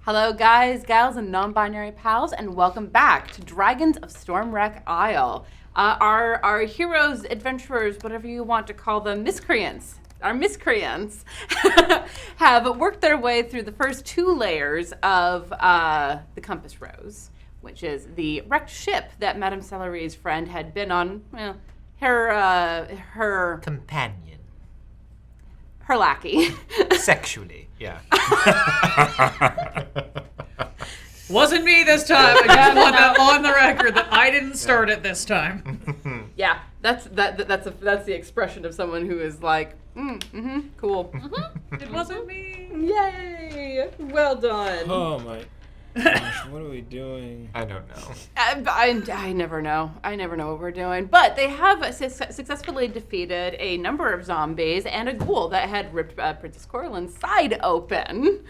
Hello, guys, gals, and non-binary pals, and welcome back to Dragons of Stormwreck Isle. Our heroes, adventurers, whatever you want to call them, miscreants, have worked their way through the first 2 layers of the Compass Rose, which is the wrecked ship that Madame Celery's friend had been on. Well, her companion. Her lackey. Sexually, yeah. Wasn't me this time. I just want that on the record that I didn't start it this time. Yeah, that's the expression of someone who is like, cool. It wasn't me. Yay! Well done. Oh my gosh, what are we doing? I don't know. I never know. I never know what we're doing. But they have successfully defeated a number of zombies and a ghoul that had ripped Princess Coralynn's side open.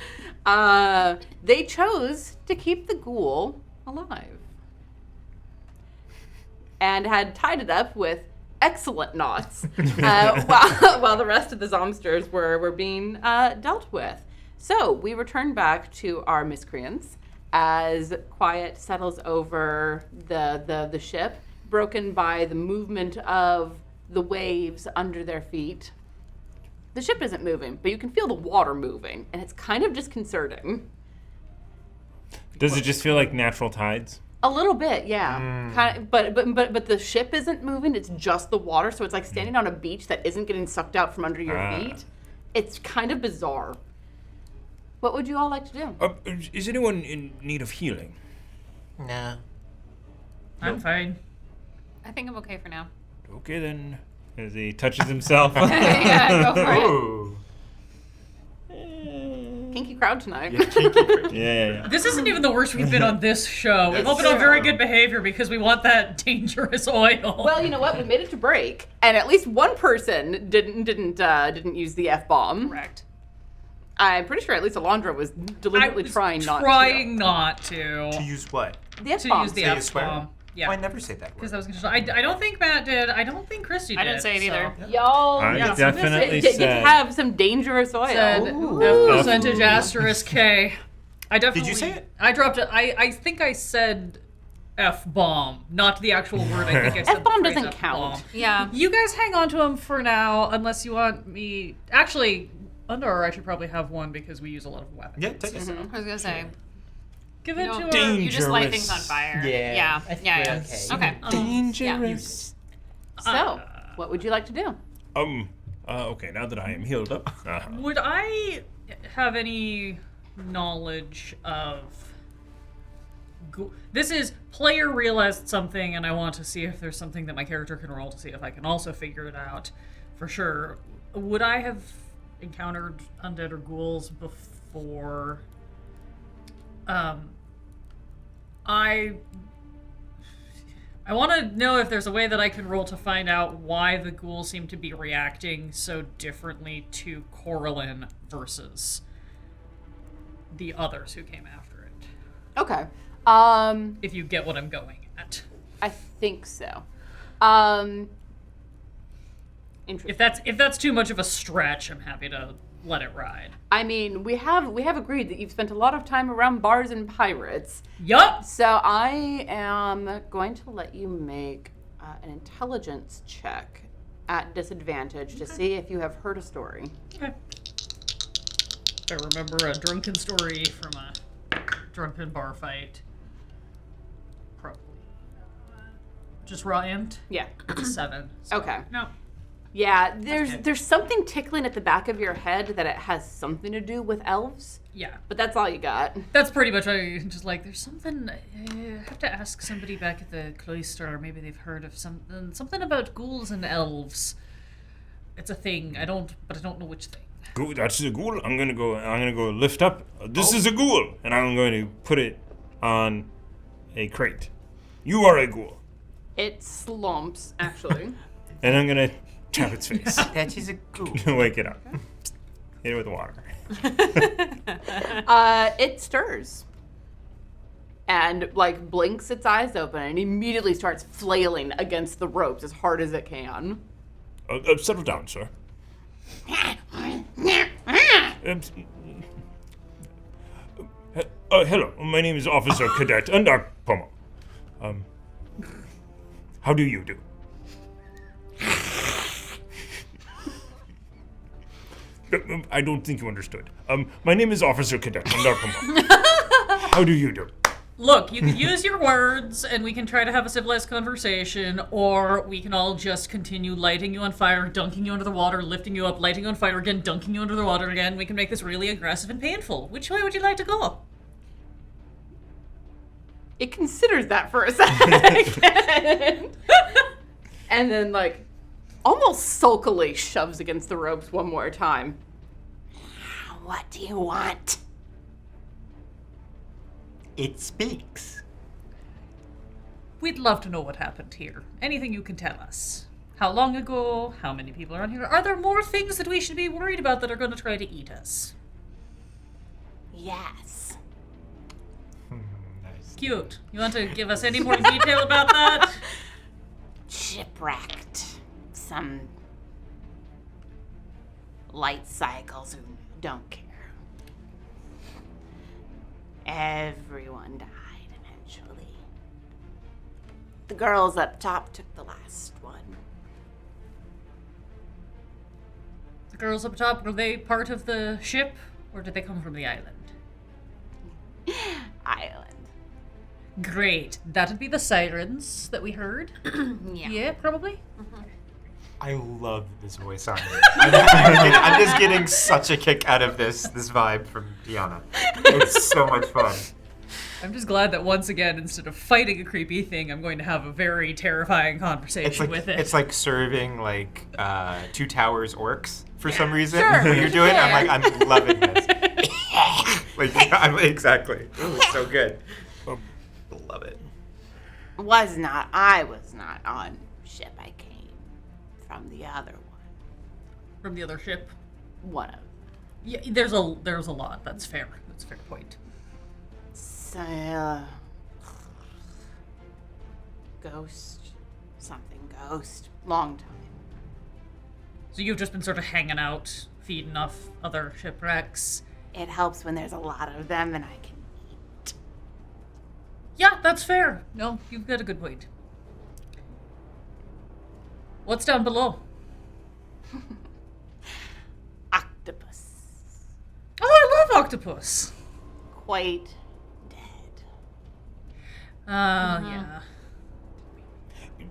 They chose to keep the ghoul alive and had tied it up with excellent knots while the rest of the zomsters were being dealt with. So we return back to our miscreants as quiet settles over the ship, broken by the movement of the waves under their feet. The ship isn't moving, but you can feel the water moving, and it's kind of disconcerting. Does it just feel like natural tides? A little bit, yeah. Kind of, but the ship isn't moving, it's just the water, so it's like standing on a beach that isn't getting sucked out from under your feet. It's kind of bizarre. What would you all like to do? Is anyone in need of healing? No. I'm fine. I think I'm okay for now. Okay then. As he touches himself. Yeah, go for it. Ooh. Kinky crowd tonight. Yeah. This isn't even the worst we've been on this show. We've all been on very good behavior because we want that dangerous oil. Well, you know what? We made it to break, and at least one person didn't use the F-bomb. Correct. I'm pretty sure at least Alondra was deliberately trying not to. To use what? The F-bomb. To use the Say you swear? F-bomb. Yeah. Oh, I never say that word. Because I was going to. I don't think Matt did. I don't think Christy did. I didn't say it either. So. Y'all I definitely did said. have some dangerous oil. Said Ooh. percentage asterisk K. I definitely. Did you say it? I dropped it. I think I said F-bomb, not the actual word. I think I said F-bomb the phrase doesn't F-bomb. count. Yeah. You guys hang on to them for now, unless you want me. Actually, Undar, I should probably have one because we use a lot of weapons. Yeah, take it. I was gonna say. Give it to her. You just light things on fire. Yeah. Yeah. Okay. Dangerous. So, what would you like to do? Okay, now that I am healed up. Would I have any knowledge of... This is player realized something, and I want to see if there's something that my character can roll to see if I can also figure it out for sure. Would I have encountered undead or ghouls before? I want to know if there's a way that I can roll to find out why the ghouls seem to be reacting so differently to Coralynn versus the others who came after it. Okay. If you get what I'm going at. I think so. Interesting. If that's too much of a stretch, I'm happy to let it ride. I mean, we have agreed that you've spent a lot of time around bars and pirates. Yup. So I am going to let you make an intelligence check at disadvantage to see if you have heard a story. Okay. If I remember a drunken story from a drunken bar fight. Probably. Just raw amped? Yeah. 7. So. Okay. No. Yeah, there's something tickling at the back of your head that it has something to do with elves, Yeah. but that's all you got. That's pretty much just like, there's something, I have to ask somebody back at the cloister, maybe they've heard of something about ghouls and elves. It's a thing, but I don't know which thing. Ghoul, that's a ghoul. I'm gonna go lift up. This is a ghoul, and I'm going to put it on a crate. You are a ghoul. It slumps, actually. And I'm gonna tap its face. That is a ghoul. Wake it up. Hit it with water. It stirs. And, like, blinks its eyes open and immediately starts flailing against the ropes as hard as it can. Settle down, sir. Hello. My name is Officer Cadet Undar Pomo. How do you do? I don't think you understood. My name is Officer Cadet Undar Pomo. How do you do? Look, you can use your words, and we can try to have a civilized conversation, or we can all just continue lighting you on fire, dunking you under the water, lifting you up, lighting you on fire again, dunking you under the water again. We can make this really aggressive and painful. Which way would you like to go? It considers that for a second. And then, like, almost sulkily shoves against the ropes one more time. What do you want? It speaks. We'd love to know what happened here. Anything you can tell us. How long ago? How many people are on here? Are there more things that we should be worried about that are going to try to eat us? Yes. Nice. Cute. You want to give us any more detail about that? Shipwrecked. Some light cycles who don't care. Everyone died eventually. The girls up top took the last one. The girls up top, were they part of the ship, or did they come from the island? Island. Great. That'd be the sirens that we heard. Yeah, probably. I love this voice on it. I'm just getting such a kick out of this vibe from Diana. It's so much fun. I'm just glad that once again, instead of fighting a creepy thing, I'm going to have a very terrifying conversation with it. It's like serving like Two Towers orcs for some reason. Sure. When you're doing it, I'm loving this. Exactly. Ooh, it's so good. Love it. I was not on ship. I came from the other one. From the other ship. One of Yeah, there's a lot. That's fair. That's a fair point. So, ghost. Long time. So you've just been sort of hanging out, feeding off other shipwrecks. It helps when there's a lot of them and I can eat. Yeah, that's fair. No, you've got a good point. What's down below? Octopus. Oh, I love octopus. Quite dead. Yeah.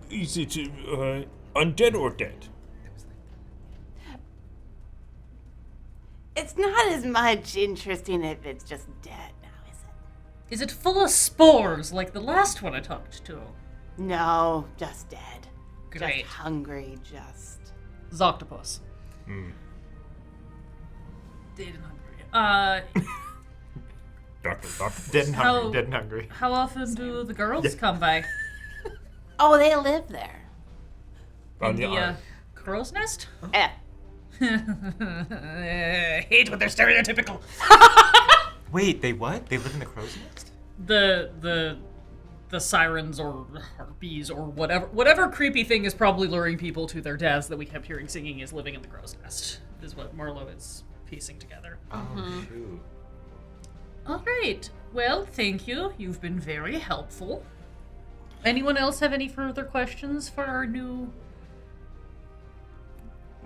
Is it undead or dead? It's not as much interesting if it's just dead now, is it? Is it full of spores like the last one I talked to? No, just dead. Great. Just hungry, just. Zoctopus. Dead and hungry. Doctor. Dead and hungry. How- Dead and hungry. How often do the girls come by? Oh, they live there. On In the the island. crow's nest? Eh. Hate when they're stereotypical. Wait, they what? They live in the crow's nest? The sirens or harpies or whatever creepy thing is probably luring people to their deaths that we kept hearing singing is living in the crow's nest, is what Marlo is piecing together. Oh, shoot. All right. Well, thank you. You've been very helpful. Anyone else have any further questions for our new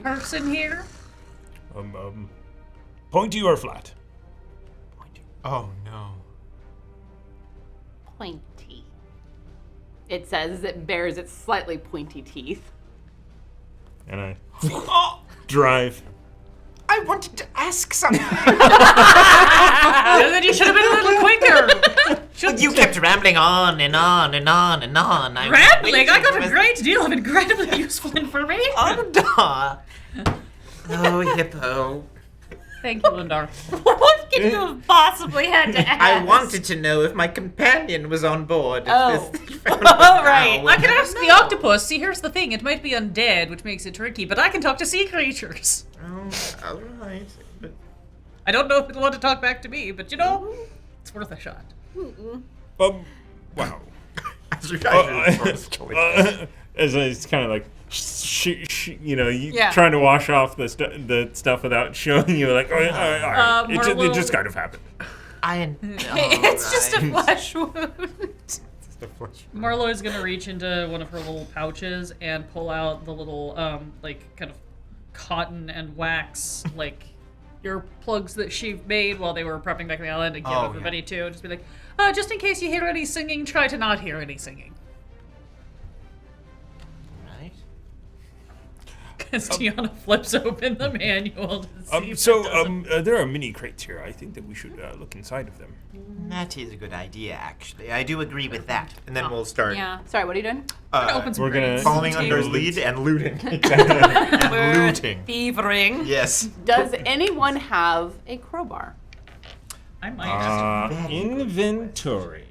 person here? Pointy or flat? Oh, no. Pointy. It says as it bears its slightly pointy teeth. And I drive. I wanted to ask something. Then you should have been a little quicker. You kept rambling on and on and on and on. Rambling? I got a great deal of incredibly useful information. Oh, hippo. Thank you, Lindar. What could you have possibly had to ask? I wanted to know if my companion was on board. Oh. Oh, right. I can ask the octopus. See, here's the thing. It might be undead, which makes it tricky, but I can talk to sea creatures. Oh, all right. But I don't know if it'll want to talk back to me, but you know, it's worth a shot. Wow. as you guys As it's kind of like, Yeah. trying to wash off the stuff without showing you, like, all right. It Marlo- just kind of happened. It's just a flesh wound. Marlowe's gonna reach into one of her little pouches and pull out the little, like, kind of cotton and wax, like, earplugs that she made while they were prepping back on the island and give everybody too. Just be like, just in case you hear any singing, try to not hear any singing. Right. As Tiana flips open the manual to see if it doesn't- There are mini crates here. I think that we should look inside of them. That is a good idea, actually. I do agree with that. And then we'll start Yeah. Sorry, what are you doing? open some We're gonna crates. following Under's lead and looting. And looting. Thievering. Yes. Does anyone have a crowbar? I might. Inventory.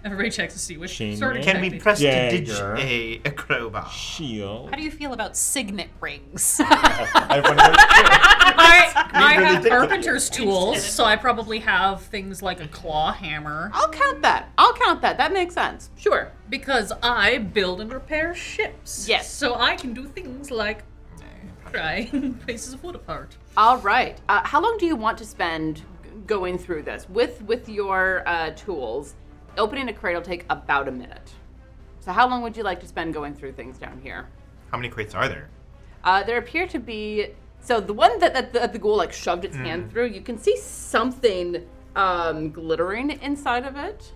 Everybody checks to see which Shane, sort of Can we technique- press to Dagger. ditch a crowbar? Shield. How do you feel about signet rings? I have one of those too. I really have think that- carpenter's tools, so I probably have things like a claw hammer. I'll count that. That makes sense. Sure. Because I build and repair ships. Yes. So I can do things like prying pieces of wood apart. All right. How long do you want to spend going through this with your tools? Opening a crate will take about a minute. So how long would you like to spend going through things down here? How many crates are there? There appear to be. So the one that the ghoul like shoved its hand through, you can see something glittering inside of it.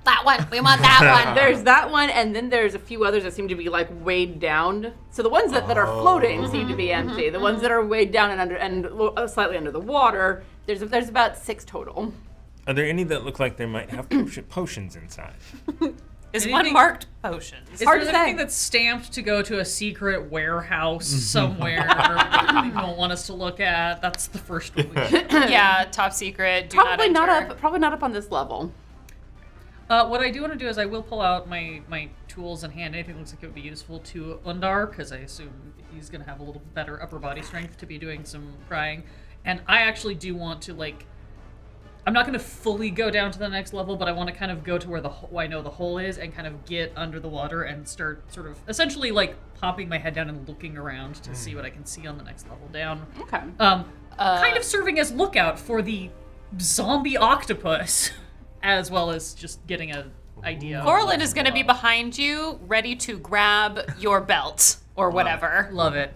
That one. We want that one. There's that one, and then there's a few others that seem to be like weighed down. So the ones that are floating seem to be empty. The ones that are weighed down and under and slightly under the water, there's about 6 total. Are there any that look like they might have potions inside? Is Anything- one marked potions? Is hard there to anything say. that's stamped to go to a secret warehouse somewhere you don't want us to look at? That's the first one. Yeah, top secret. Do Probably not enter. probably not up on this level. What I do want to do is I will pull out my tools in hand. Anything that looks like it would be useful to Undar, because I assume he's going to have a little better upper body strength to be doing some prying. And I actually do want to, like, I'm not going to fully go down to the next level, but I want to kind of go to where I know the hole is and kind of get under the water and start sort of essentially like popping my head down and looking around to see what I can see on the next level down. Okay. Kind of serving as lookout for the zombie octopus, as well as just getting an idea. of Coralynn what's is going to be going on. behind you, ready to grab your belt or whatever. Love it.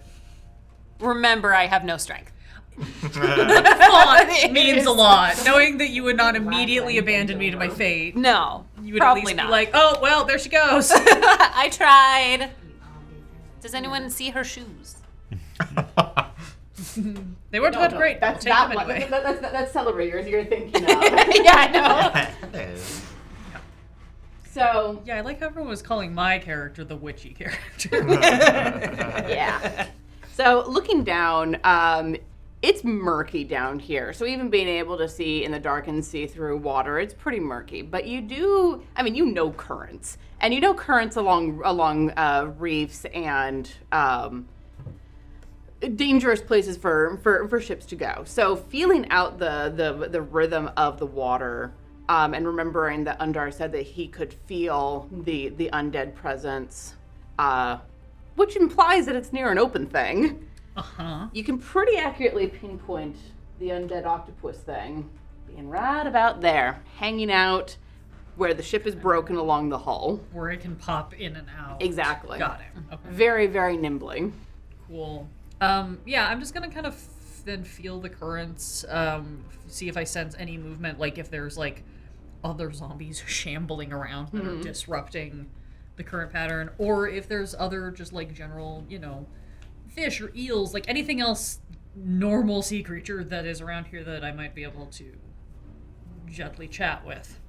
Remember, I have no strength. Thought means a lot. Knowing that you would not immediately abandon me to my fate. No, You would probably at least not. be like, oh, well, there she goes. I tried. Does anyone see her shoes? They weren't that great. That's I'll that take one. them anyway. That's celery you're thinking of. Yeah, I know. Hello. So Yeah, I like how everyone was calling my character the witchy character. yeah. So looking down, it's murky down here. So even being able to see in the dark and see through water, it's pretty murky. But you do, I mean, you know currents, and you know currents along reefs and dangerous places for ships to go. So feeling out the rhythm of the water, and remembering that Undar said that he could feel the undead presence, which implies that it's near an open thing. Uh-huh. You can pretty accurately pinpoint the undead octopus thing being right about there, hanging out where the ship is broken along the hull. Where it can pop in and out. Exactly. Got it. Okay. Very, very nimbly. Cool. Yeah, I'm just gonna kind of then feel the currents, see if I sense any movement, like if there's like other zombies shambling around that are disrupting the current pattern, or if there's other just like general, fish or eels, like anything else normal sea creature that is around here that I might be able to gently chat with.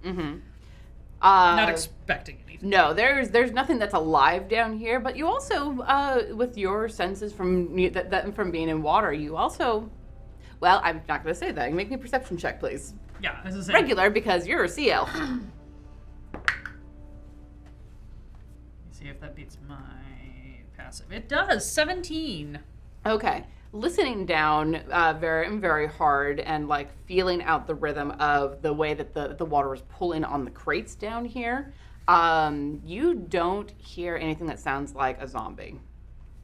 Not expecting anything. No, there's nothing that's alive down here, but you also, with your senses from from being in water, you also, well, I'm not going to say that. Make me a perception check, please. Yeah, as I say, Regular, because you're a sea elf. see if that beats my passive. It does. 17. Okay. Listening down very, very hard and like feeling out the rhythm of the way that the water is pulling on the crates down here, you don't hear anything that sounds like a zombie.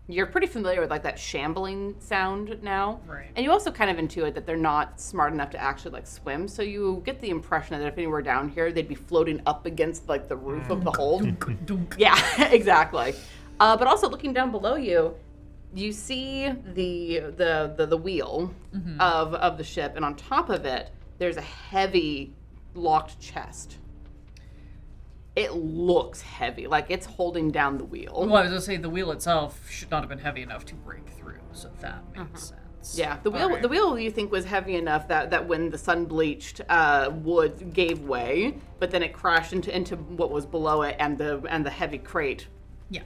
You're pretty familiar with like that shambling sound now. Right. And you also kind of intuit that they're not smart enough to actually like swim. So you get the impression that if any were down here, they'd be floating up against like the roof of the hold. Yeah, exactly. But also looking down below you, you see the wheel of the ship, and on top of it, there's a heavy locked chest. It looks heavy, like it's holding down the wheel. Well, I was gonna say the wheel itself should not have been heavy enough to break through, so that makes sense. Yeah, the wheel. Alright. The wheel you think was heavy enough that when the sun bleached wood gave way, but then it crashed into what was below it, and the heavy crate. Yeah.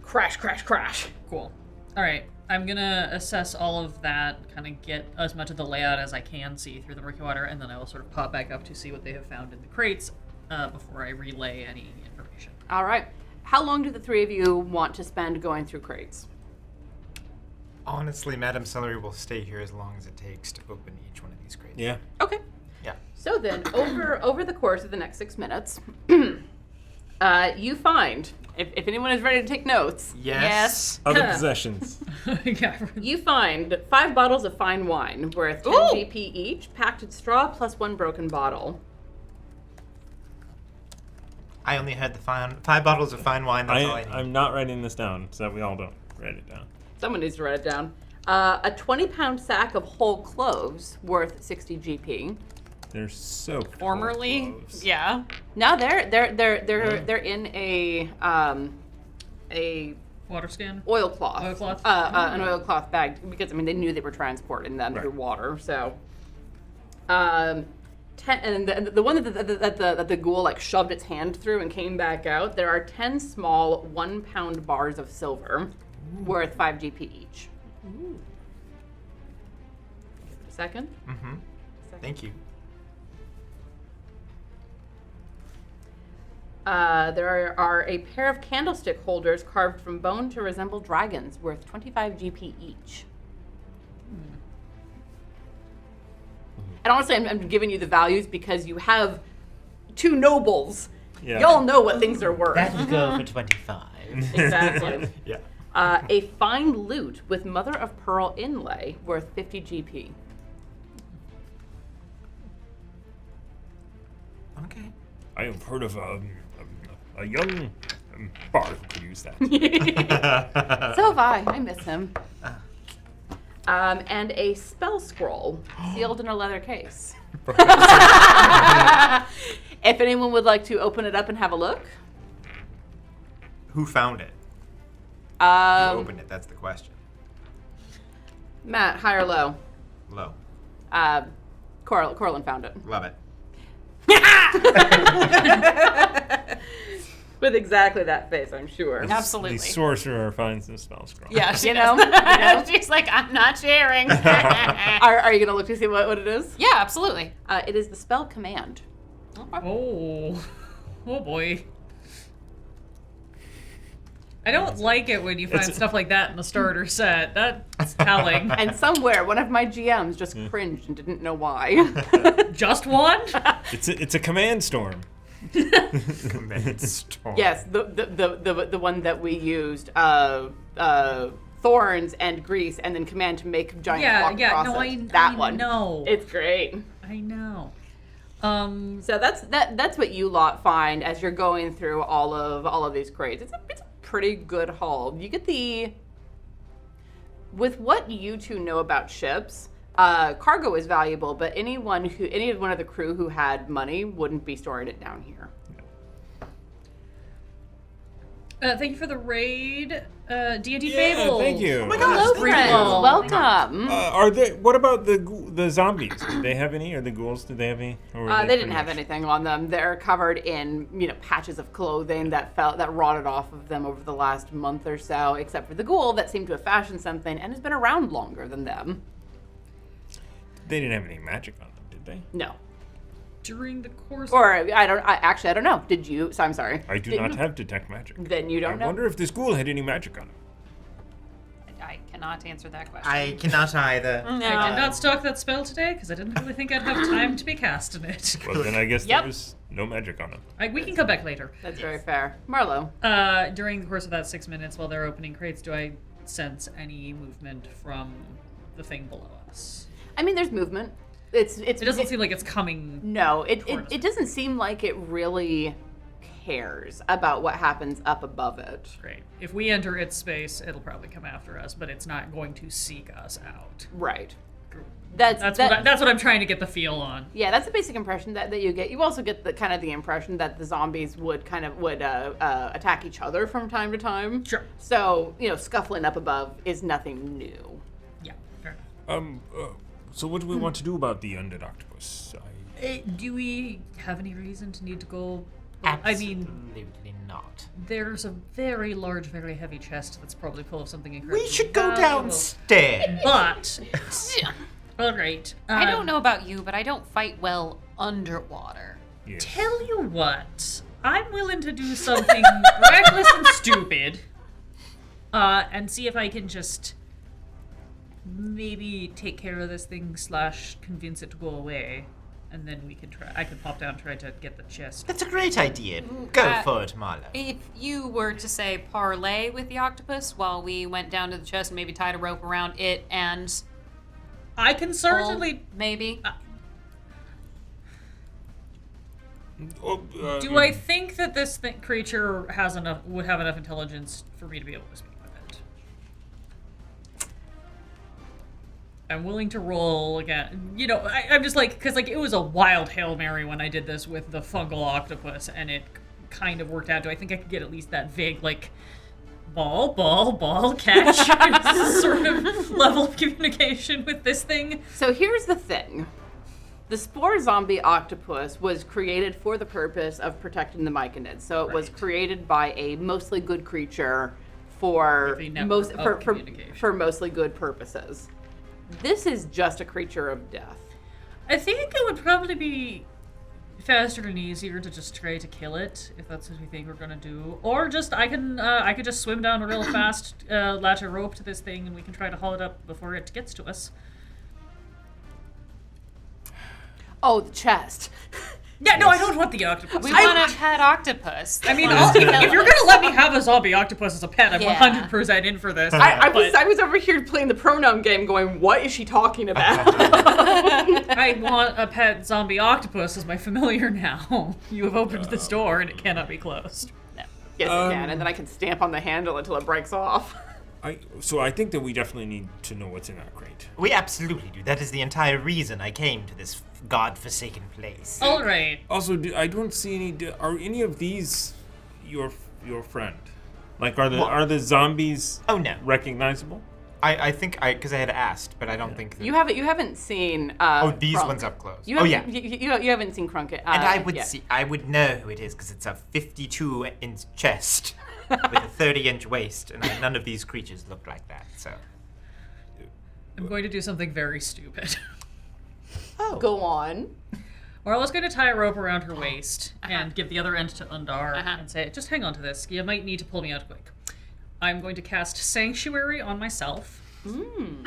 Crash, crash, crash. Cool. All right. I'm gonna assess all of that, kind of get as much of the layout as I can see through the murky water, and then I will sort of pop back up to see what they have found in the crates before I relay any information. All right. How long do the three of you want to spend going through crates? Honestly, Madame Celery will stay here as long as it takes to open each one of these crates. Yeah. Okay. Yeah. So then, over the course of the next 6 minutes, you find, if anyone is ready to take notes, Yes. Other possessions. Yeah. you find 5 bottles of fine wine worth 10 GP each, packed in straw, plus 1 broken bottle. I only had the 5 bottles of fine wine. That's all I need. I'm not writing this down so that we all don't write it down. Someone needs to write it down. A 20-pound sack of whole cloves worth 60 GP. They're so Formerly, close. yeah. Now they're in a Water scan. oilcloth. Oilcloth? An oilcloth bag, because I mean they knew they were transporting them through Right. water. So, and the one that the ghoul like shoved its hand through and came back out. There are 10 small 1-pound bars of silver, worth 5 GP each. Give it a second. Mm-hmm. Thank you. There are a pair of candlestick holders carved from bone to resemble dragons, worth 25 GP each. And honestly, I'm giving you the values because you have 2 nobles. Yeah. Y'all know what things are worth. That'll go for 25. Exactly. Yeah. A fine lute with mother of pearl inlay, worth 50 GP. Okay. I have heard of a young bard who could use that. So have I. I miss him. And a spell scroll sealed in a leather case. If anyone would like to open it up and have a look. Who found it? Who opened it? That's the question. Matt, high or low? Low. Coralynn found it. Love it. With exactly that face, I'm sure. Absolutely. The sorcerer finds the spell scroll. Yeah, she You know? does. She's like, I'm not sharing. Are you going to look to see what it is? Yeah, absolutely. It is the spell command. Oh. Oh boy. I don't like it when you find stuff like that in the starter set. That's telling. And somewhere, one of my GMs just cringed and didn't know why. Just one? It's a command storm. Command storm. Yes, the one that we used, thorns and grease, and then command to make giant walk across no, it. I one. know. It's great. I know. So that's what you lot find as you're going through all of these crates. It's a pretty good haul. You get with what you two know about ships. Cargo is valuable, but any one of the crew who had money wouldn't be storing it down here. Thank you for the raid, D&D Yeah, Fable. thank you. Oh my Hello, Free friends. roll. Welcome. Are they? What about the zombies? Did they have any? Or the ghouls? Did they have any? Or were They didn't pretty have much- anything on them. They're covered in patches of clothing that rotted off of them over the last month or so, except for the ghoul that seemed to have fashioned something and has been around longer than them. They didn't have any magic on them, did they? No. During the course Or I don't know. Did you? So I'm sorry. I do Did not you? have detect magic. Then you don't I know. wonder if this ghoul had any magic on him. I cannot answer that question. I cannot either. I did not stock that spell today because I didn't really think I'd have time to be casting it. Well, then I guess Yep. there was no magic on him. We can come back later. That's very fair. Marlo. During the course of that 6 minutes while they're opening crates, do I sense any movement from the thing below us. I mean, there's movement. It doesn't seem like it's coming. No, it towards us. doesn't seem like it really cares about what happens up above it. Great. If we enter its space, it'll probably come after us, but it's not going to seek us out. Right. That's what I'm trying to get the feel on. Yeah, that's the basic impression that you get. You also get the kind of the impression that the zombies would attack each other from time to time. Sure. So, scuffling up above is nothing new. Yeah, fair enough. So what do we want to do about the undead octopus? Do we have any reason to need to go? Absolutely not. There's a very large, very heavy chest that's probably full of something incredible. We should go valuable. downstairs. But, all right. I don't know about you, but I don't fight well underwater. Yes. Tell you what, I'm willing to do something reckless and stupid, and see if I can just maybe take care of this thing / convince it to go away, and then we can try. I could pop down and try to get the chest. That's a great idea. Go for it, Marlo. If you were to say parlay with the octopus while we went down to the chest and maybe tied a rope around it and I can certainly. maybe. Do I think that this creature would have enough intelligence for me to be able to speak with it? I'm willing to roll again. I'm just because it was a wild Hail Mary when I did this with the fungal octopus, and it kind of worked out. Do I think I could get at least that vague, ball, catch sort of level of communication with this thing? So here's the thing. The spore zombie octopus was created for the purpose of protecting the myconids. So it was created by a mostly good creature for mostly good purposes. This is just a creature of death. I think it would probably be faster and easier to just try to kill it, if that's what we think we're gonna do. Or just I could just swim down real fast, latch a rope to this thing, and we can try to haul it up before it gets to us. Oh, the chest. Yeah, no, I don't want the octopus. We want a pet octopus. I mean, if you're gonna let me have a zombie octopus as a pet, I'm Yeah. 100% in for this. I was over here playing the pronoun game going, what is she talking about? I want a pet zombie octopus as my familiar now. You have opened this door and it cannot be closed. No. Yes, I can, and then I can stamp on the handle until it breaks off. So I think that we definitely need to know what's in that crate. We absolutely do. That is the entire reason I came to this godforsaken place. All right. Also, I don't see any. Are any of these your friend? Are the zombies? Oh no, recognizable? I think because I had asked, but I don't think that... You haven't seen. these Crunk. ones up close. You haven't seen Crunk. And I would know who it is because it's a 52-inch chest with a 30-inch waist, and none of these creatures look like that. So I'm going to do something very stupid. Go on. Marla's going to tie a rope around her waist and give the other end to Undar and say, just hang on to this. You might need to pull me out quick. I'm going to cast Sanctuary on myself. And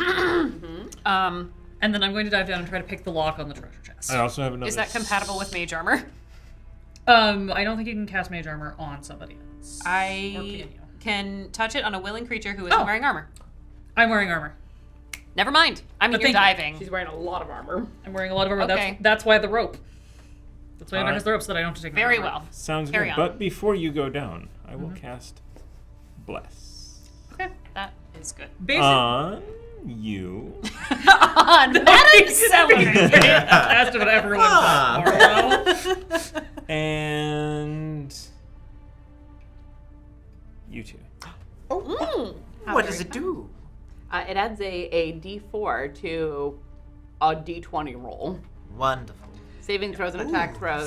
then I'm going to dive down and try to pick the lock on the treasure chest. I also have another. Is that compatible with mage armor? I don't think you can cast Mage Armor on somebody else. I can touch it on a willing creature who isn't wearing armor. I'm wearing armor. Never mind. I mean, you're diving. She's wearing a lot of armor. I'm wearing a lot of armor. Okay. That's why the rope. That's why Undar has the rope so that I don't have to take my Very armor well. off. Sounds Carry good. on. But before you go down, I will cast Bless. Okay, that is good. On you. On Madam Celery. Asked what everyone thought, Marlo. And you two. what does it do? It adds a D4 to a D20 roll. Wonderful. Saving throws and attack throws.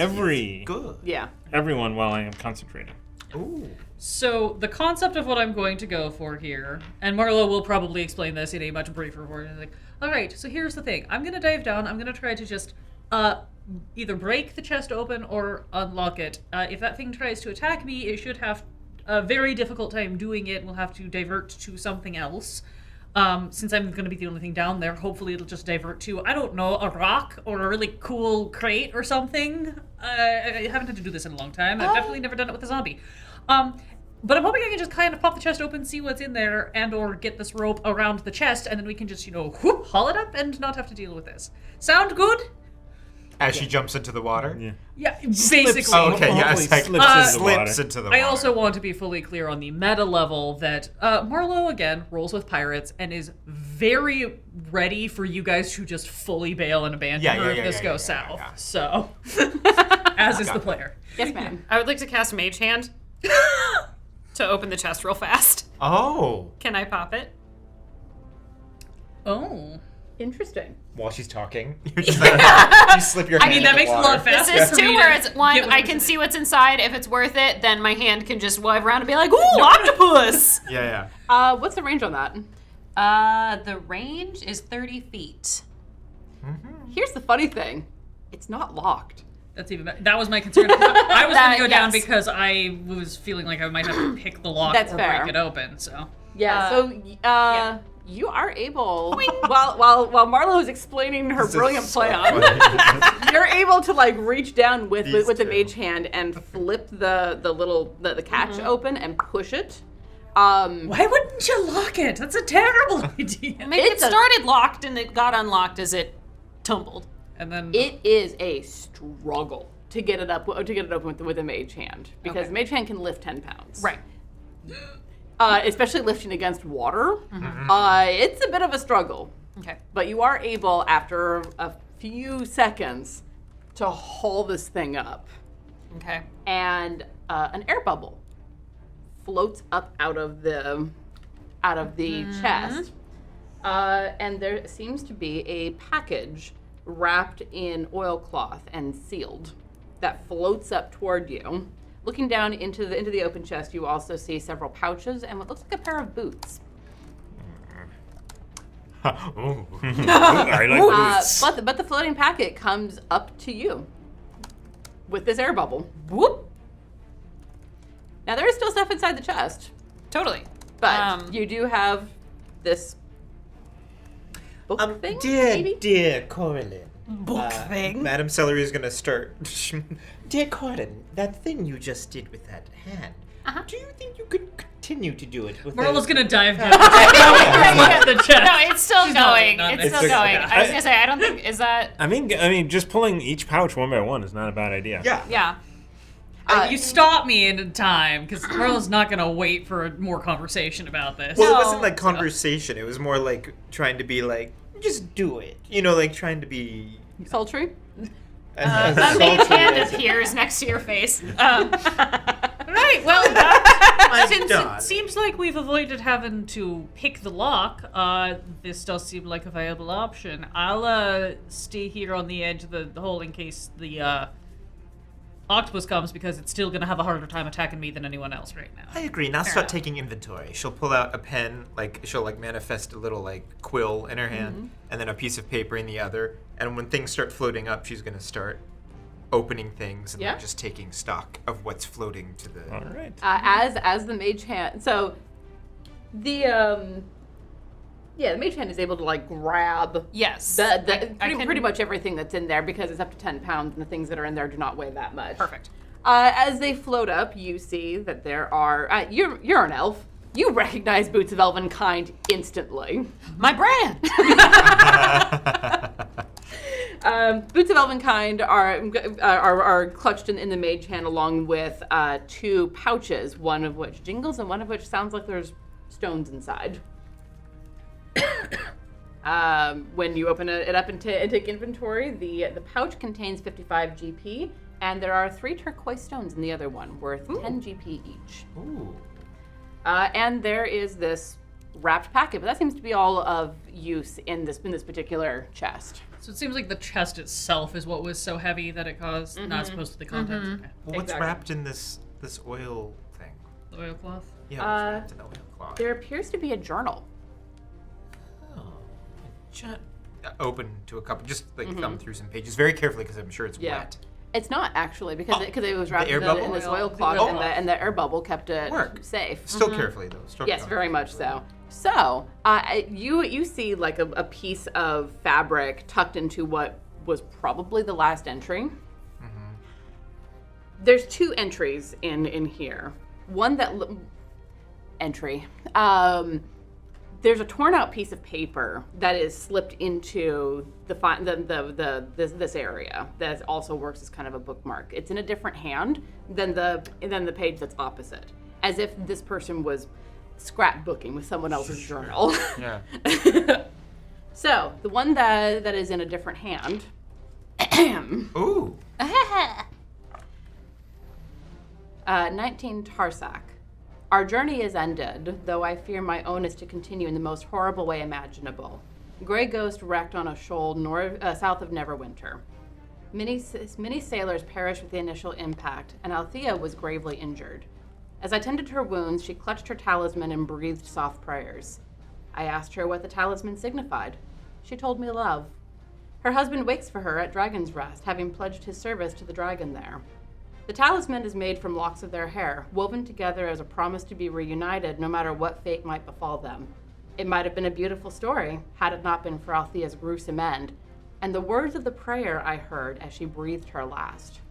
Good. Yeah. Everyone while I am concentrating. Ooh. So the concept of what I'm going to go for here, and Marlo will probably explain this in a much briefer form. Like, all right, so here's the thing. I'm going to dive down. I'm going to try to just either break the chest open or unlock it. If that thing tries to attack me, it should have a very difficult time doing it. We'll have to divert to something else. Since I'm going to be the only thing down there, hopefully it'll just divert to, I don't know, a rock or a really cool crate or something. I haven't had to do this in a long time. I've definitely never done it with a zombie. But I'm hoping I can just kind of pop the chest open, see what's in there, and or get this rope around the chest, and then we can just, whoop, haul it up and not have to deal with this. Sound good? As she jumps into the water? Yeah. Yeah, basically. Oh, okay, yeah, Hopefully it's like slips into the water. slips into the water. I also want to be fully clear on the meta level that Marlo, again, rolls with pirates and is very ready for you guys to just fully bail and abandon her if this goes south. Yeah. So, as is the player. Yes, ma'am. I would like to cast Mage Hand to open the chest real fast. Oh. Can I pop it? Oh. Interesting. While she's talking, you're just like, you slip your hand I mean, that in makes the it a water. lot faster. This is for two me where to it's one, get what I I'm can saying. see what's inside. If it's worth it, then my hand can just wave around and be like, ooh, octopus! Yeah. What's the range on that? The range is 30 feet. Here's the funny thing. It's not locked. That's even better. That was my concern. I was going to go down yes. because I was feeling like I might have to pick the lock That's or fair. break it open. So Yeah, you are able, while Marlo is explaining her This is brilliant so plan, funny. you're able to like reach down with These the two. mage hand and flip the catch open and push it. why wouldn't you lock it? That's a terrible idea. Maybe it It's a- started locked and it got unlocked as it tumbled. And then It is a struggle to get it open with a mage hand because Okay. mage hand can lift 10 pounds. Right. Especially lifting against water. It's a bit of a struggle. Okay. But you are able, after a few seconds, to haul this thing up. Okay. And an air bubble floats up out of the chest. And there seems to be a package wrapped in oilcloth and sealed that floats up toward you. Looking down into the open chest, you also see several pouches and what looks like a pair of boots. Ooh. I like boots. But the floating packet comes up to you with this air bubble. Whoop! Now there is still stuff inside the chest, Totally. but you do have this book thing, maybe? Dear Coralynn. Book thing? Madam Celery is gonna start. Dear Coralynn, that thing you just did with that hand, do you think you could continue to do it with Marlo's those- gonna dive down the chest. No, it's still She's not- going. not It's this. still going. I was gonna say, I don't think, is that, I mean, just pulling each pouch one by one is not a bad idea. Yeah. yeah. You stop me in time because Marlo's not gonna wait for more conversation about this. Well, it No. wasn't like conversation. It was more like trying to be like, just do it. You know, like trying to be. Sultry. as A mage sultry hand as- appears next to your face. Right, well, since done. it seems like we've avoided having to pick the lock, this does seem like a viable option. I'll stay here on the edge of the hole in case the octopus comes because it's still going to have a harder time attacking me than anyone else right now. I agree. Now Fair start enough. taking inventory. She'll pull out a pen, like she'll like manifest a little like quill in her hand, and then a piece of paper in the other. And when things start floating up, she's gonna start opening things and Yeah. like, just taking stock of what's floating to the. All right. As the mage hand, so the mage hand is able to like grab Yes. the I can- pretty much everything that's in there because it's up to 10 pounds and the things that are in there do not weigh that much. Perfect. As they float up, you see that there are. You're an elf. You recognize Boots of Elven Kind instantly. My brand! Boots of Elven Kind are clutched in the mage hand along with two pouches, one of which jingles and one of which sounds like there's stones inside. When you open it up and take inventory, the pouch contains 55 GP, and there are 3 turquoise stones in the other one, worth 10 GP each. Ooh. And there is this wrapped packet, but that seems to be all of use in this particular chest. So it seems like the chest itself is what was so heavy that it caused, not supposed to the contents. Okay. Well, what's Exactly. wrapped in this oil thing? The oilcloth. Yeah, what's wrapped in the oil cloth? There appears to be a journal. Open to a couple, just like thumb through some pages very carefully because I'm sure it's Yeah. wet. It's not actually because it was wrapped air in bubble? this Oil. oilcloth, The oil and cloth. the air bubble kept it Work. safe. Still carefully though. Still Yes, carefully. very much so. So, you see like a piece of fabric tucked into what was probably the last entry. There's 2 entries in here. one that entry. There's a torn out piece of paper that is slipped into this area that also works as kind of a bookmark. It's in a different hand than the page that's opposite, as if this person was scrapbooking with someone else's journal. Yeah. So the one that is in a different hand. Ooh. 19 Tarsak. Our journey is ended, though I fear my own is to continue in the most horrible way imaginable. Grey Ghost wrecked on a shoal south of Neverwinter. Many sailors perished with the initial impact, and Althea was gravely injured. As I tended her wounds, she clutched her talisman and breathed soft prayers. I asked her what the talisman signified. She told me love. Her husband waits for her at Dragon's Rest, having pledged his service to the dragon there. The talisman is made from locks of their hair, woven together as a promise to be reunited no matter what fate might befall them. It might have been a beautiful story, had it not been for Althea's gruesome end, and the words of the prayer I heard as she breathed her last.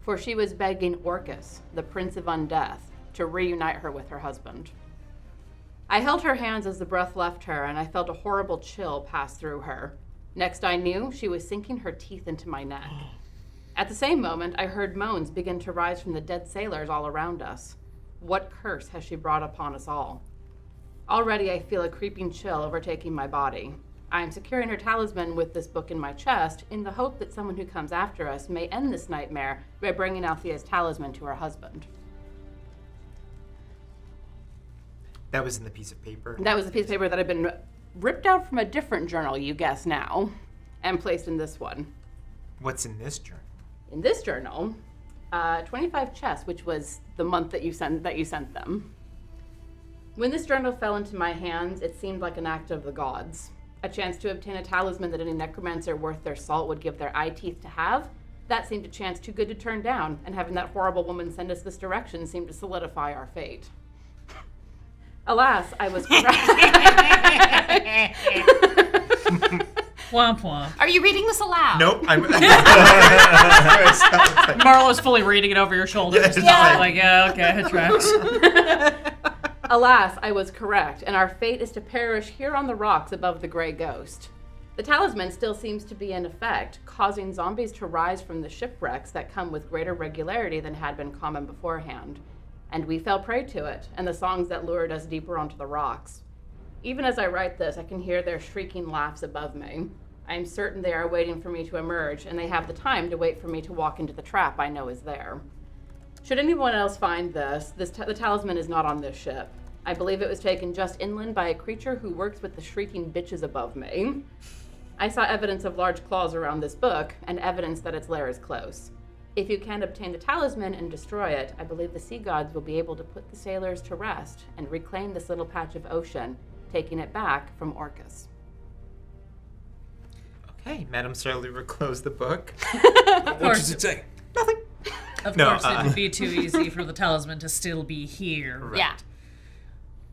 For she was begging Orcus, the Prince of Undeath, to reunite her with her husband. I held her hands as the breath left her, and I felt a horrible chill pass through her. Next I knew, she was sinking her teeth into my neck. At the same moment, I heard moans begin to rise from the dead sailors all around us. What curse has she brought upon us all? Already I feel a creeping chill overtaking my body. I am securing her talisman with this book in my chest in the hope that someone who comes after us may end this nightmare by bringing Althea's talisman to her husband. That was in the piece of paper. That was the piece of paper that had been ripped out from a different journal, you guess now, and placed in this one. What's in this journal? In this journal, 25 chess, which was the month that you sent them. When this journal fell into my hands, it seemed like an act of the gods. A chance to obtain a talisman that any necromancer worth their salt would give their eye teeth to have. That seemed a chance too good to turn down, and having that horrible woman send us this direction seemed to solidify our fate. Alas, I was correct. Womp womp. Are you reading this aloud? Nope. I'm. Marlo's fully reading it over your shoulders. Yeah. Like, yeah, okay, it tracks. Alas, I was correct, and our fate is to perish here on the rocks above the Grey Ghost. The talisman still seems to be in effect, causing zombies to rise from the shipwrecks that come with greater regularity than had been common beforehand. And we fell prey to it, and the songs that lured us deeper onto the rocks. Even as I write this, I can hear their shrieking laughs above me. I am certain they are waiting for me to emerge, and they have the time to wait for me to walk into the trap I know is there. Should anyone else find the talisman is not on this ship. I believe it was taken just inland by a creature who works with the shrieking bitches above me. I saw evidence of large claws around this book, and evidence that its lair is close. If you can obtain the talisman and destroy it, I believe the sea gods will be able to put the sailors to rest and reclaim this little patch of ocean, taking it back from Orcus. Okay, Madame Sarliver closed the book. What does it say? Nothing. Of No, course, it would be too easy for the talisman to still be here. Right. Yeah.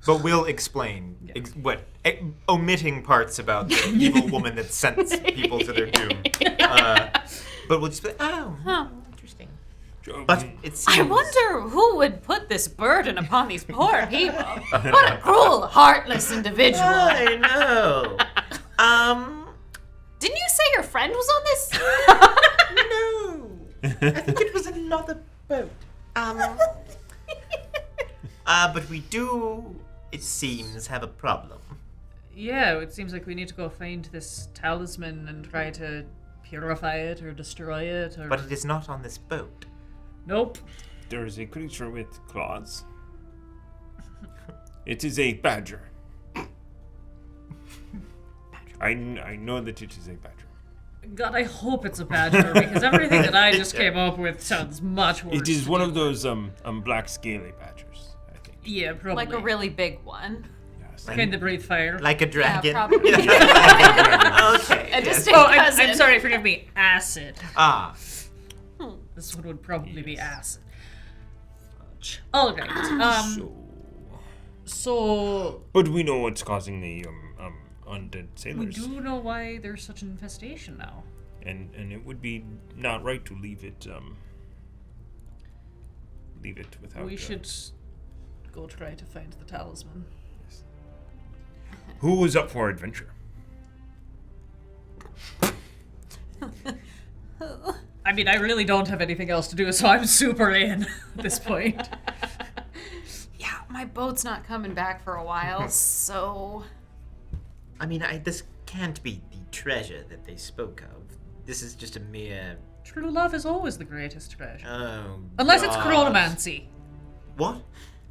But we'll explain omitting parts about the evil woman that sends people to their doom. But we'll just be, interesting. But it seems... I wonder who would put this burden upon these poor people. What a cruel, heartless individual. I know. Didn't you say your friend was on this? No. I think it was another boat. But we do, it seems, have a problem. Yeah, it seems like we need to go find this talisman and try to purify it or destroy it. Or... But it is not on this boat. Nope. There is a creature with claws. It is a badger. I know that it is a badger. God, I hope it's a badger because everything that I just came up with sounds much worse. It is one of those black scaly badgers, I think. Yeah, probably. Like a really big one. Yes. Kind of breathe fire. Like a dragon. probably. Okay. A yes. distinct Oh, cousin. I'm sorry, forgive me. Acid. Ah. This one would probably be acid. All right. So But we know what's causing the undead we sailors. do know why there's such an infestation now. And it would be not right to leave it leave it without. We should go try to find the talisman. Who is up for adventure? I mean, I really don't have anything else to do, so I'm super in at this point. Yeah, my boat's not coming back for a while, so... I mean, this can't be the treasure that they spoke of. This is just a mere... True love is always the greatest treasure. Oh, Unless it's God. chronomancy. What?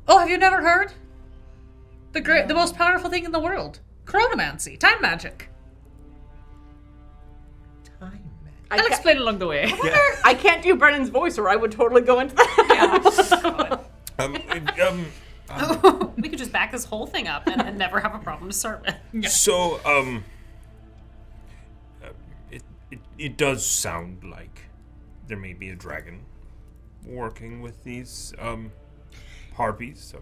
Oh, have you never heard? The most powerful thing in the world. Chronomancy. Time magic. Time magic. I'll explain along the way. I can't do Brennan's voice, or I would totally go into that. We could just back this whole thing up and never have a problem to start with. Yeah. So, it does sound like there may be a dragon working with these harpies. So.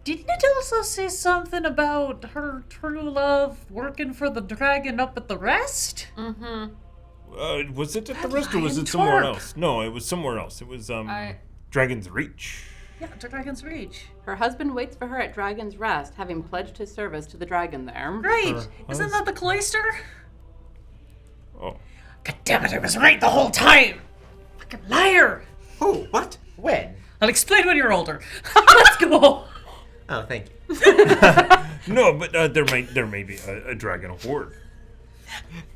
Didn't it also say something about her true love working for the dragon up at the rest? Mm-hmm. Was it at the rest or was it somewhere else? No, it was somewhere else. It was Dragon's Reach. Yeah, to Dragon's Reach. Her husband waits for her at Dragon's Rest, having pledged his service to the dragon there. Right. Isn't that the cloister? Oh. God damn it, I was right the whole time! Fucking liar! Oh, what? When? I'll explain when you're older. Let's go! Oh, thank you. No, but there may be a dragon horde.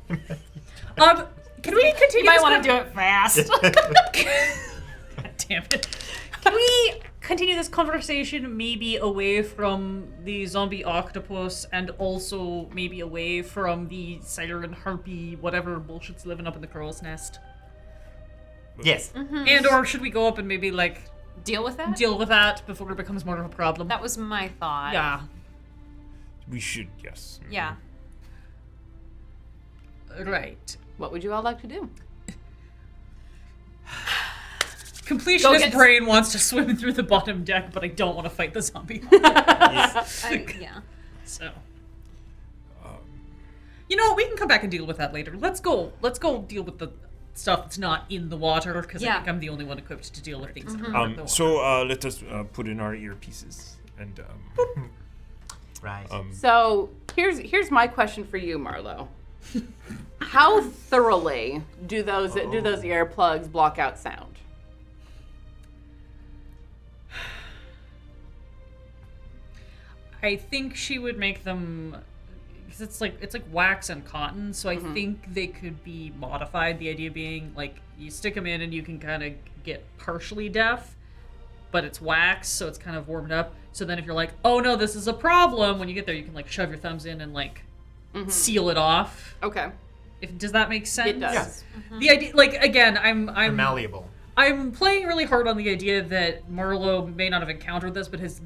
Can we continue? You might want to do it fast. God damn it. Can we continue this conversation maybe away from the zombie octopus and also maybe away from the siren harpy, whatever bullshit's living up in the crow's nest? Yes. And or should we go up and maybe Deal with that? deal with that before it becomes more of a problem? That was my thought. Yeah. We should, yes. Yeah. Right. What would you all like to do? Completionist brain wants to swim through the bottom deck, but I don't want to fight the zombie. Yeah. So. You know, we can come back and deal with that later. Let's go deal with the stuff that's not in the water, because I think I'm the only one equipped to deal with things that are in the water. So let us put in our earpieces and Right. So here's my question for you, Marlo. How thoroughly do those earplugs block out sound? I think she would make them, because it's like wax and cotton, so I think they could be modified. The idea being you stick them in and you can kind of get partially deaf, but it's wax, so it's kind of warmed up. So then if you're like, oh no, this is a problem, when you get there you can shove your thumbs in and seal it off. Okay. Does that make sense? It does. Yes. The idea, again, They're malleable. I'm playing really hard on the idea that Marlo may not have encountered this, but has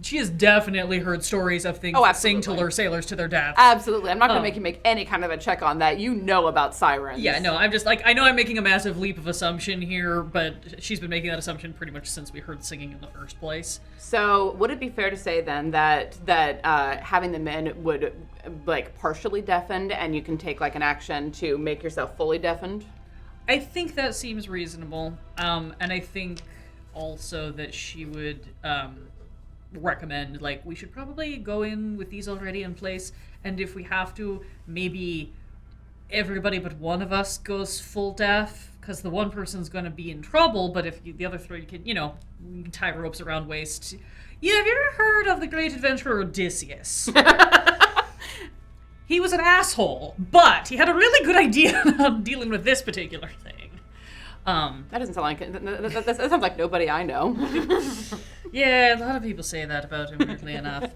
she has definitely heard stories of things that sing to lure sailors to their death. Absolutely. I'm not going to make you make any kind of a check on that. You know about sirens. Yeah, no, I'm just I know I'm making a massive leap of assumption here, but she's been making that assumption pretty much since we heard singing in the first place. So would it be fair to say then that having them in would partially deafened, and you can take an action to make yourself fully deafened? I think that seems reasonable, and I think also that she would recommend we should probably go in with these already in place, and if we have to, maybe everybody but one of us goes full deaf, because the one person's going to be in trouble, but if the other three can, we can tie ropes around waist. Yeah, have you ever heard of the great adventurer Odysseus? He was an asshole, but he had a really good idea on dealing with this particular thing. That doesn't sound like that sounds like nobody I know. Yeah, a lot of people say that about him, weirdly enough.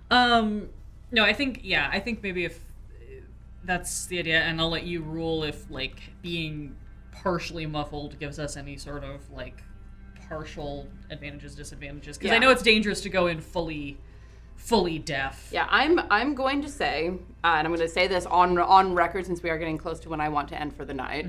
No, I think maybe if that's the idea, and I'll let you rule if being partially muffled gives us any sort of partial advantages, disadvantages, because I know it's dangerous to go in fully deaf. Yeah, I'm going to say, and I'm going to say this on record, since we are getting close to when I want to end for the night.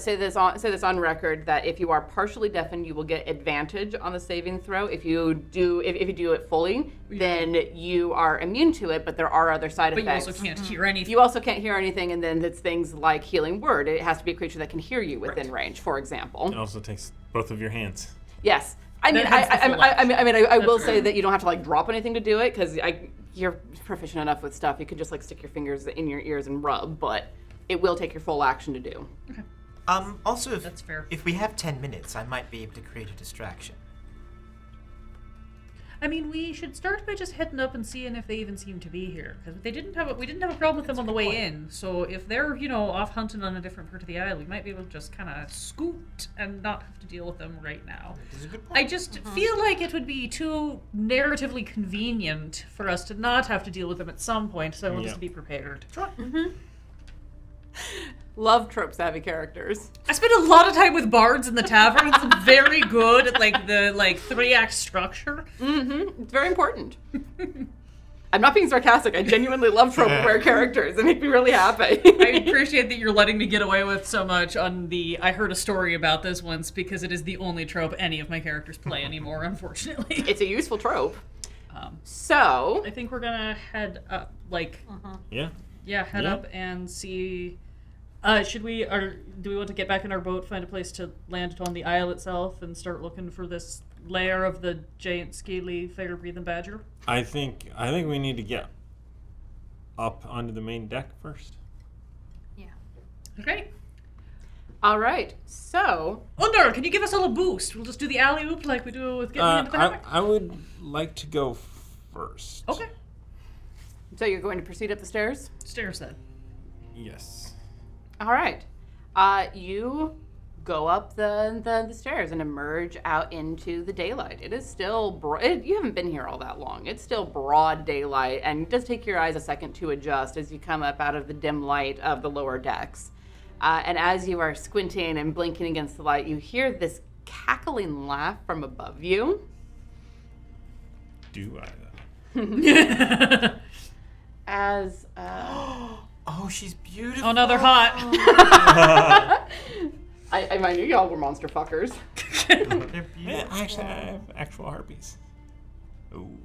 Say this on record, that if you are partially deafened, you will get advantage on the saving throw. If you do it fully, then you are immune to it, but there are other side effects. But you also can't hear anything. You also can't hear anything, and then it's things like healing word. It has to be a creature that can hear you within range, for example. it also takes both of your hands. Yes. I mean, I will say that you don't have to like drop anything to do it because you're proficient enough with stuff. You could just like stick your fingers in your ears and rub, but it will take your full action to do. Okay. Also, That's fair. If we have 10 minutes, I might be able to create a distraction. I mean, we should start by just heading up and seeing if they even seem to be here, because we didn't have a problem with them on the way in. So if they're off hunting on a different part of the isle, we might be able to just kind of scoot and not have to deal with them right now. That's a good point. I just feel like it would be too narratively convenient for us to not have to deal with them at some point. So I want us to be prepared. Love trope-savvy characters. I spent a lot of time with bards in the taverns. I'm very good at the 3-act structure. It's very important. I'm not being sarcastic. I genuinely love trope-aware characters. They make me really happy. I appreciate that you're letting me get away with so much on the I heard a story about this once, because it is the only trope any of my characters play anymore, unfortunately. It's a useful trope. So I think we're gonna head up, head up and see. Do we want to get back in our boat, find a place to land on the isle itself, and start looking for this lair of the giant, scaly, fire-breathing badger? I think we need to get up onto the main deck first. Yeah. Okay. all right, so Under, can you give us all a boost? We'll just do the alley-oop like we do with getting into the hammock. I would like to go first. Okay. you're going to proceed up the stairs. Stairs then. Yes. All right. You go up the stairs and emerge out into the daylight. It is still you haven't been here all that long. It's still broad daylight, and it does take your eyes a second to adjust as you come up out of the dim light of the lower decks. And as you are squinting and blinking against the light, you hear this cackling laugh from above you. Do I? As Oh, she's beautiful. Oh no, they're hot. I knew y'all were monster fuckers. They're beautiful. Yeah, actually, I have actual harpies. Ooh.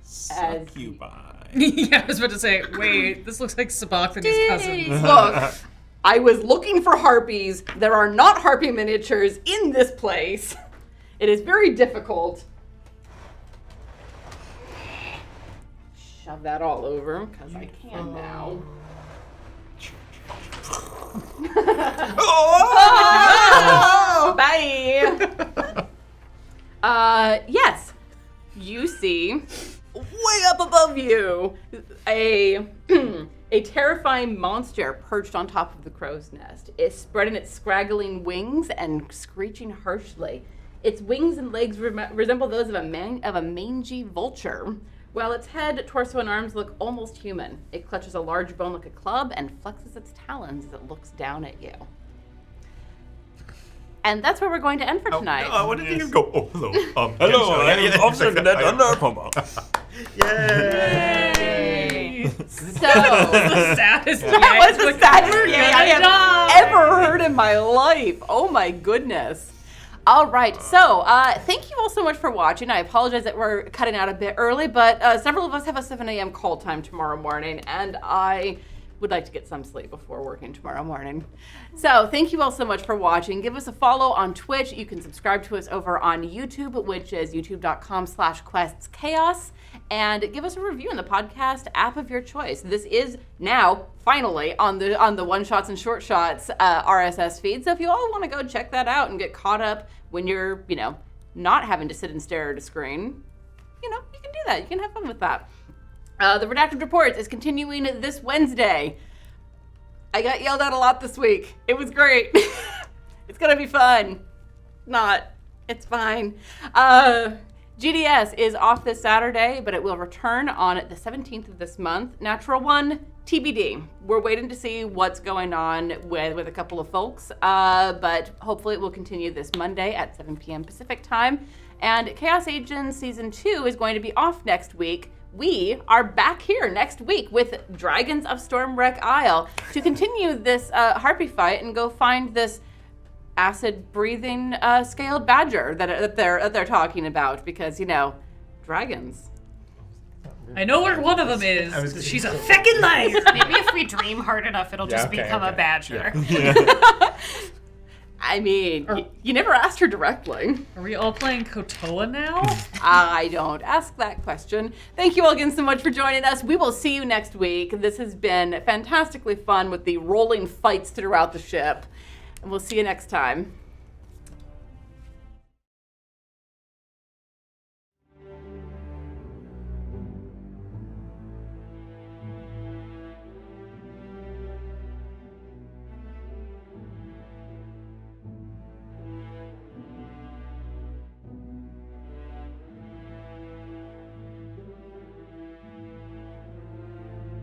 Succubi. Yeah, I was about to say, wait, this looks like Sabak and his cousins. Look, I was looking for harpies. There are not harpy miniatures in this place. It is very difficult. Shove that all over, because I can now. Oh! Bye! Yes. You see, way up above you, a terrifying monster perched on top of the crow's nest. It's spreading its scraggling wings and screeching harshly. Its wings and legs resemble those of a mangy vulture, while its head, torso, and arms look almost human. It clutches a large bone like a club and flexes its talons as it looks down at you. And that's where we're going to end for tonight. No, I wanted to go, oh, hello. Hello, I am Officer Cadet Underpumper. Yay! So, The saddest that was the saddest You're thing I have ever heard in my life. Oh my goodness. All right, so thank you all so much for watching. I apologize that we're cutting out a bit early, but several of us have a 7 a.m. call time tomorrow morning, and I would like to get some sleep before working tomorrow morning. So thank you all so much for watching. Give us a follow on Twitch. You can subscribe to us over on YouTube, which is youtube.com/questschaos, and give us a review in the podcast app of your choice. This is now finally on the One Shots and Short Shots RSS feed. So if you all want to go check that out and get caught up when you're, not having to sit and stare at a screen, you can do that. You can have fun with that. The Redacted Reports is continuing this Wednesday. I got yelled at a lot this week. It was great. It's gonna be fun. Not. It's fine. GDS is off this Saturday, but it will return on the 17th of this month. Natural One, TBD. We're waiting to see what's going on with a couple of folks, but hopefully it will continue this Monday at 7 p.m. Pacific time. And Chaos Agents Season 2 is going to be off next week. We are back here next week with Dragons of Stormwreck Isle to continue this harpy fight and go find this acid-breathing scaled badger that they're talking about, because dragons. I know where one of them is. She's a feckin' liar. Maybe if we dream hard enough, it'll just become a badger. Yeah. I mean, you never asked her directly. Are we all playing Kotoa now? I don't ask that question. Thank you all again so much for joining us. We will see you next week. This has been fantastically fun with the rolling fights throughout the ship. And we'll see you next time.